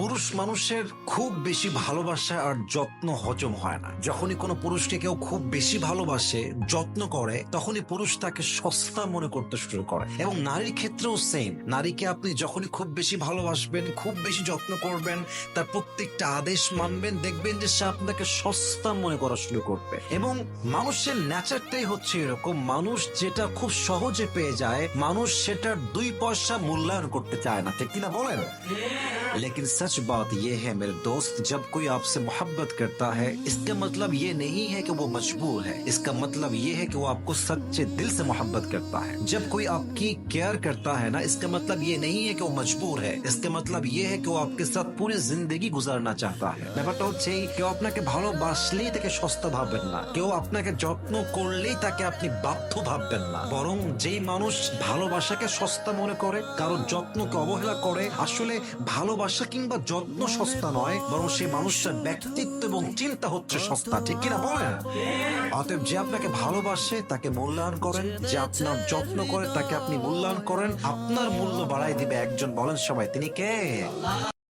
পুরুষ মানুষের খুব বেশি ভালোবাসা আর যত্ন হজম হয় না। যখনই কোনো পুরুষকে কেউ খুব বেশি ভালোবাসে, যত্ন করে, তখনই পুরুষ তাকে সস্তা মনে করতে শুরু করে। এবং নারীর ক্ষেত্রেও সেম। নারীকে আপনি যখনই খুব বেশি ভালোবাসবেন, খুব বেশি যত্ন করবেন, তার প্রত্যেকটা আদেশ মানবেন, দেখবেন যে সে আপনাকে সস্তা মনে করা শুরু করবে। এবং মানুষের নেচারটাই হচ্ছে এরকম, মানুষ যেটা খুব সহজে পেয়ে যায়, মানুষ সেটার 2 পয়সা মূল্যায়ন করতে চায় না, ঠিক কিনা বলেন? लेकिन सच बात यह है मेरे दोस्त, जब कोई आपसे मोहब्बत करता है, इसका मतलब ये नहीं है कि वो मजबूर है। इसका मतलब ये है कि वो आपको सच्चे दिल से मोहब्बत करता है। जब कोई आपकी केयर करता है ना, इसका मतलब ये नहीं है कि वो मजबूर है। इसका मतलब ये है कि वो आपके साथ पूरी जिंदगी गुजारना चाहता है। ব্যাপারটা হচ্ছে কেউ আপনাকে ভালোবাসলেই তাকে সস্তা ভাববেন না, কেউ আপনাকে যত্ন করলেই তাকে আপনি বাধ্য ভাববেন না। বরং যেই মানুষ ভালোবাসাকে সস্তা মনে করে, কারো যত্নকে অবহেলা করে, আসলে ভালোবাসা কিংবা যত্ন সস্তা নয়, বরং সেই মানুষটার ব্যক্তিত্ব এবং চিন্তা হচ্ছে সস্তা, ঠিক কিনা বলেন? অতএব যে আপনাকে ভালোবাসে তাকে মূল্যায়ন করেন, যে আপনার যত্ন করে তাকে আপনি মূল্যায়ন করেন। আপনার মূল্য বাড়াই দিবে একজন, বলেন সবাই, তিনি কে?